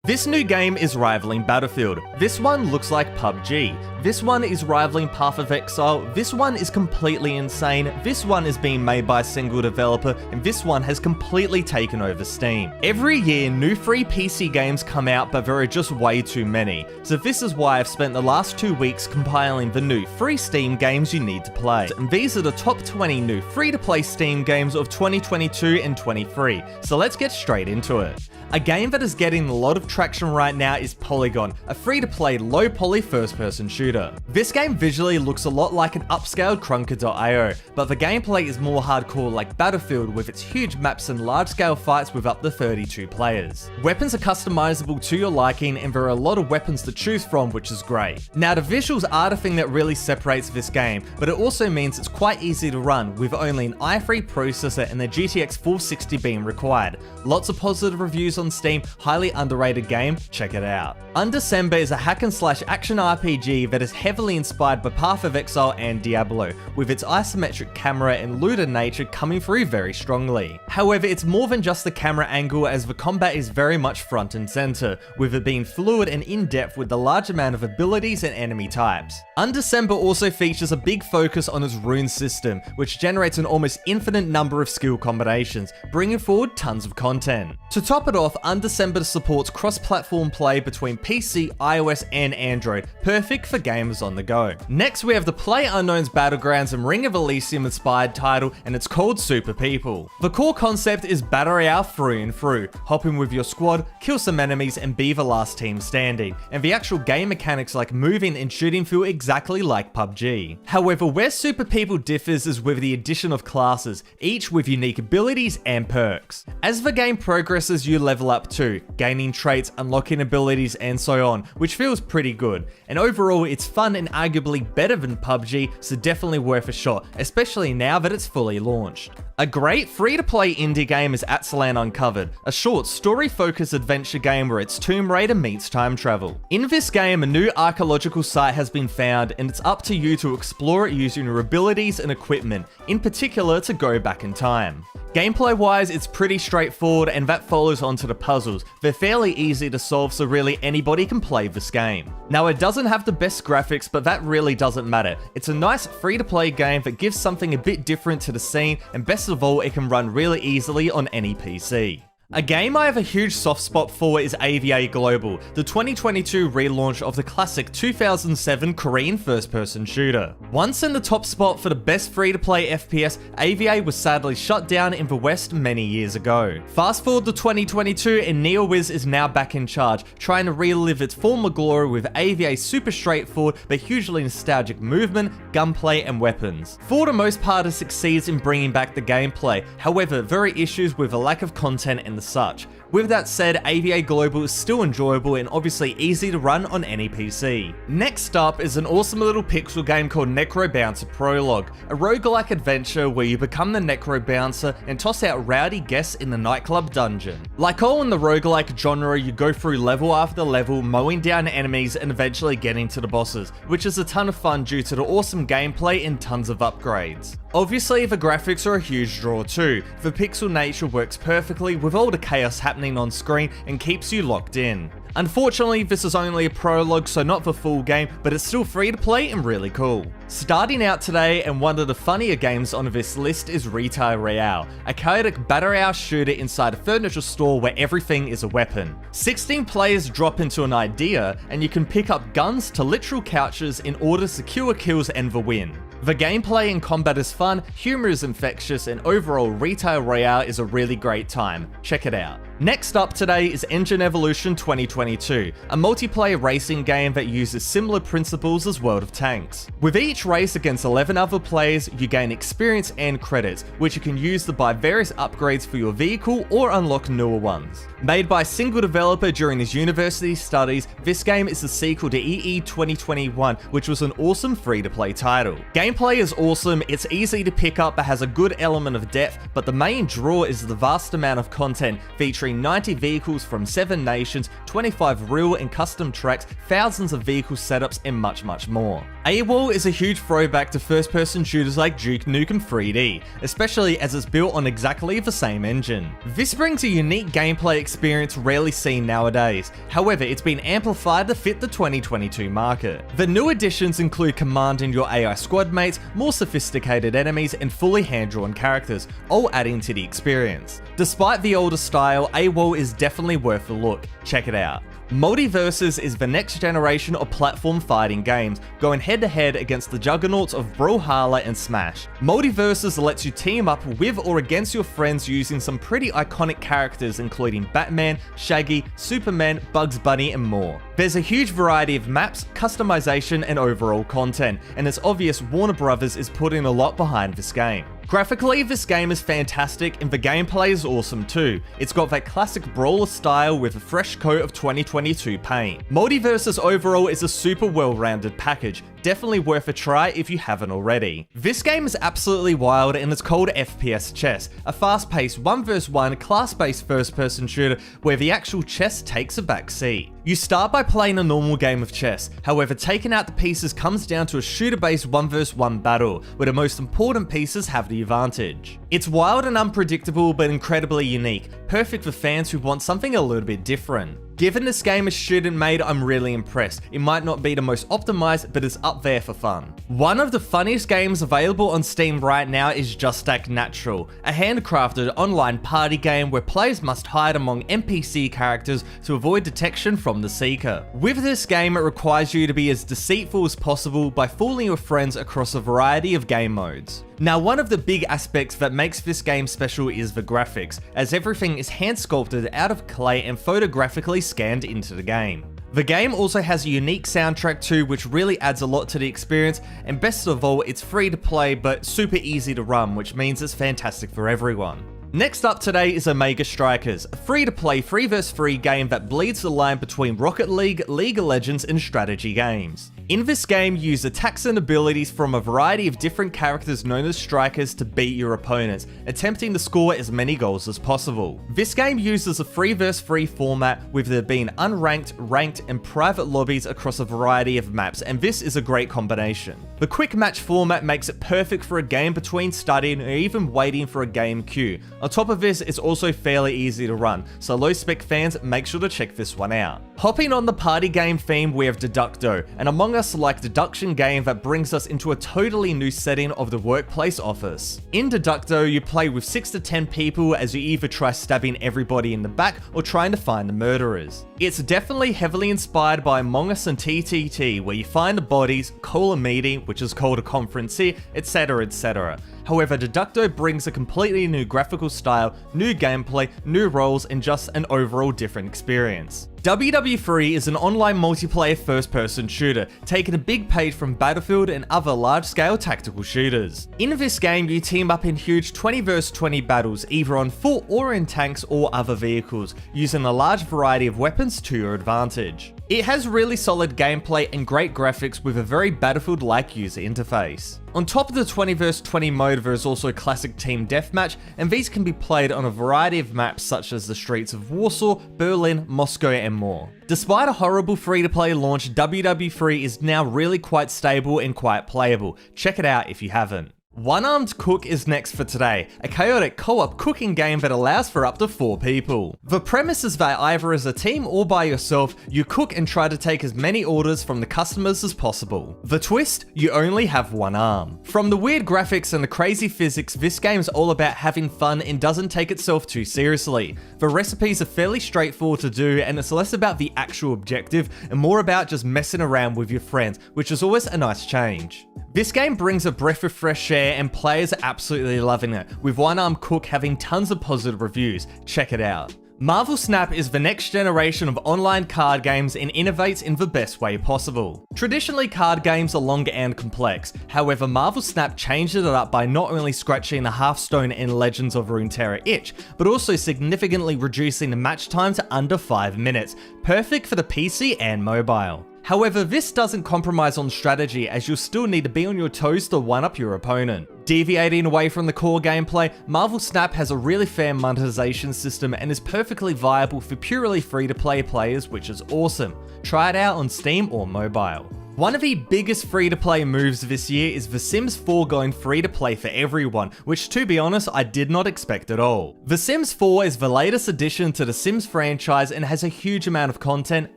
This new game is rivaling Battlefield. This one looks like PUBG. This one is rivaling Path of Exile. This one is completely insane. This one is being made by a single developer, and this one has completely taken over Steam. Every year, new free PC games come out, but there are just way too many. So this is why I've spent the last 2 weeks compiling the new free Steam games you need to play. And these are the top 20 new free-to-play Steam games of 2022 and 23. So let's get straight into it. A game that is getting a lot of traction right now is Polygon, a free-to-play low-poly first-person shooter. This game visually looks a lot like an upscaled Krunker.io, but the gameplay is more hardcore like Battlefield with its huge maps and large-scale fights with up to 32 players. Weapons are customizable to your liking, and there are a lot of weapons to choose from, which is great. Now, the visuals are the thing that really separates this game, but it also means it's quite easy to run with only an i3 processor and the GTX 460 being required. Lots of positive reviews on Steam, highly underrated game, check it out. Undecember is a hack and slash action RPG that is heavily inspired by Path of Exile and Diablo, with its isometric camera and looter nature coming through very strongly. However, it's more than just the camera angle, as the combat is very much front and center, with it being fluid and in-depth with the large amount of abilities and enemy types. Undecember also features a big focus on its rune system, which generates an almost infinite number of skill combinations, bringing forward tons of content. To top it off, Undecember supports cross-platform play between PC, iOS, and Android, perfect for gamers on the go. Next, we have the PlayerUnknown's Battlegrounds and Ring of Elysium inspired title, and it's called Super People. The core concept is Battle Royale through and through, hop in with your squad, kill some enemies, and be the last team standing, and the actual game mechanics like moving and shooting feel exactly like PUBG. However, where Super People differs is with the addition of classes, each with unique abilities and perks. As the game progresses, you level up too, gaining traits, unlocking abilities, and so on, which feels pretty good. And overall, it's fun and arguably better than PUBG, so definitely worth a shot, especially now that it's fully launched. A great free-to-play indie game is Atzlan Uncovered, a short story-focused adventure game where it's Tomb Raider meets time travel. In this game, a new archaeological site has been found, and it's up to you to explore it using your abilities and equipment, in particular to go back in time. Gameplay-wise, it's pretty straightforward, and that follows onto the puzzles. They're fairly easy to solve, so really anybody can play this game. Now, it doesn't have the best graphics, but that really doesn't matter. It's a nice free-to-play game that gives something a bit different to the scene, and best of all, it can run really easily on any PC. A game I have a huge soft spot for is AVA Global, the 2022 relaunch of the classic 2007 Korean first-person shooter. Once in the top spot for the best free-to-play FPS, AVA was sadly shut down in the West many years ago. Fast forward to 2022 and NeoWiz is now back in charge, trying to relive its former glory with AVA's super straightforward but hugely nostalgic movement, gunplay, and weapons. For the most part, it succeeds in bringing back the gameplay, however, there are issues with a lack of content and such. With that said, AVA Global is still enjoyable and obviously easy to run on any PC. Next up is an awesome little pixel game called Necrobouncer Prologue, a roguelike adventure where you become the Necrobouncer and toss out rowdy guests in the nightclub dungeon. Like all in the roguelike genre, you go through level after level, mowing down enemies and eventually getting to the bosses, which is a ton of fun due to the awesome gameplay and tons of upgrades. Obviously, the graphics are a huge draw too. The pixel nature works perfectly with all the chaos happening on screen and keeps you locked in. Unfortunately, this is only a prologue, so not the full game, but it's still free to play and really cool. Starting out today, and one of the funnier games on this list, is Royale, a chaotic battle royale shooter inside a furniture store where everything is a weapon. 16 players drop into an idea, and you can pick up guns to literal couches in order to secure kills and the win. The gameplay and combat is fun, humor is infectious, and overall Royale is a really great time. Check it out. Next up today is Engine Evolution 2022, a multiplayer racing game that uses similar principles as World of Tanks. With each race against 11 other players, you gain experience and credits, which you can use to buy various upgrades for your vehicle or unlock newer ones. Made by a single developer during his university studies, this game is the sequel to EE 2021, which was an awesome free-to-play title. Gameplay is awesome, it's easy to pick up but has a good element of depth, but the main draw is the vast amount of content featuring featuring 90 vehicles from 7 nations, 25 real and custom tracks, thousands of vehicle setups, and much more. AWOL is a huge throwback to first-person shooters like Duke Nukem 3D, especially as it's built on exactly the same engine. This brings a unique gameplay experience rarely seen nowadays, however it's been amplified to fit the 2022 market. The new additions include commanding your AI squad mates, more sophisticated enemies, and fully hand-drawn characters, all adding to the experience. Despite the older style, AWOL is definitely worth a look. Check it out. MultiVersus is the next generation of platform fighting games, going head-to-head against the juggernauts of Brawlhalla and Smash. MultiVersus lets you team up with or against your friends using some pretty iconic characters including Batman, Shaggy, Superman, Bugs Bunny, and more. There's a huge variety of maps, customization, and overall content, and it's obvious Warner Brothers is putting a lot behind this game. Graphically, this game is fantastic and the gameplay is awesome too. It's got that classic brawler style with a fresh coat of 2022 paint. MultiVersus overall is a super well-rounded package, definitely worth a try if you haven't already. This game is absolutely wild and it's called FPS Chess, a fast-paced 1v1 class-based first-person shooter where the actual chess takes a back seat. You start by playing a normal game of chess, however taking out the pieces comes down to a shooter-based 1v1 battle, where the most important pieces have the advantage. It's wild and unpredictable but incredibly unique, perfect for fans who want something a little bit different. Given this game is student made, I'm really impressed. It might not be the most optimized, but it's up there for fun. One of the funniest games available on Steam right now is Just Act Natural, a handcrafted online party game where players must hide among NPC characters to avoid detection from the Seeker. With this game, it requires you to be as deceitful as possible by fooling your friends across a variety of game modes. Now, one of the big aspects that makes this game special is the graphics, as everything is hand sculpted out of clay and photographically scanned into the game. The game also has a unique soundtrack too, which really adds a lot to the experience, and best of all, it's free to play but super easy to run, which means it's fantastic for everyone. Next up today is Omega Strikers, a free-to-play 3v3 game that bleeds the line between Rocket League, League of Legends, and strategy games. In this game, you use attacks and abilities from a variety of different characters known as strikers to beat your opponents, attempting to score as many goals as possible. This game uses a 3v3 format, with there being unranked, ranked, and private lobbies across a variety of maps, and this is a great combination. The quick match format makes it perfect for a game between studying or even waiting for a game queue. On top of this, it's also fairly easy to run, so low spec fans, make sure to check this one out. Hopping on the party game theme, we have Deducto, an Among Us-like deduction game that brings us into a totally new setting of the workplace office. In Deducto, you play with 6 to 10 people as you either try stabbing everybody in the back or trying to find the murderers. It's definitely heavily inspired by Among Us and TTT, where you find the bodies, call a meeting, which is called a conference here, etc, etc. However, Deducto brings a completely new graphical style, new gameplay, new roles, and just an overall different experience. WW3 is an online multiplayer first-person shooter, taking a big page from Battlefield and other large-scale tactical shooters. In this game, you team up in huge 20 vs 20 battles, either on foot or in tanks or other vehicles, using a large variety of weapons to your advantage. It has really solid gameplay and great graphics with a very Battlefield-like user interface. On top of the 20 vs 20 mode, there is also classic team deathmatch, and these can be played on a variety of maps such as the streets of Warsaw, Berlin, Moscow, and more. Despite a horrible free-to-play launch, WW3 is now really quite stable and quite playable. Check it out if you haven't. One Armed Cook is next for today, a chaotic co-op cooking game that allows for up to 4 people. The premise is that either as a team or by yourself, you cook and try to take as many orders from the customers as possible. The twist? You only have one arm. From the weird graphics and the crazy physics, this game's all about having fun and doesn't take itself too seriously. The recipes are fairly straightforward to do, and it's less about the actual objective and more about just messing around with your friends, which is always a nice change. This game brings a breath of fresh air and players are absolutely loving it, with One Armed Cook having tons of positive reviews. Check it out. Marvel Snap is the next generation of online card games and innovates in the best way possible. Traditionally, card games are long and complex. However, Marvel Snap changed it up by not only scratching the Hearthstone and Legends of Runeterra itch, but also significantly reducing the match time to under 5 minutes, perfect for the PC and mobile. However, this doesn't compromise on strategy, as you'll still need to be on your toes to one-up your opponent. Deviating away from the core gameplay, Marvel Snap has a really fair monetization system and is perfectly viable for purely free-to-play players, which is awesome. Try it out on Steam or mobile. One of the biggest free-to-play moves this year is The Sims 4 going free-to-play for everyone, which to be honest, I did not expect at all. The Sims 4 is the latest addition to the Sims franchise and has a huge amount of content,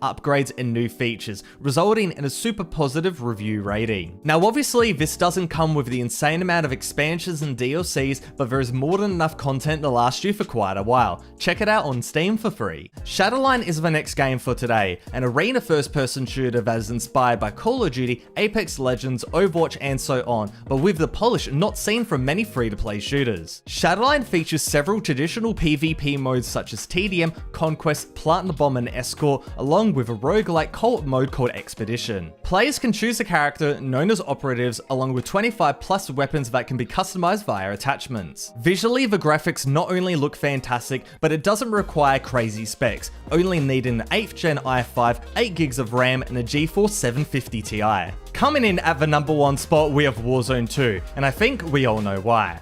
upgrades, and new features, resulting in a super positive review rating. Now obviously, this doesn't come with the insane amount of expansions and DLCs, but there is more than enough content to last you for quite a while. Check it out on Steam for free. Shadowline is the next game for today, an arena first-person shooter that is inspired by Call of Duty, Apex Legends, Overwatch, and so on, but with the polish not seen from many free-to-play shooters. Shadowline features several traditional PvP modes such as TDM, Conquest, Plant the Bomb, and Escort, along with a roguelike co-op mode called Expedition. Players can choose a character known as operatives, along with 25 plus weapons that can be customized via attachments. Visually, the graphics not only look fantastic, but it doesn't require crazy specs, only needing an 8th gen i5, 8 gigs of RAM, and a GeForce 750 Ti. Coming in at the #1 spot, we have Warzone 2, and I think we all know why.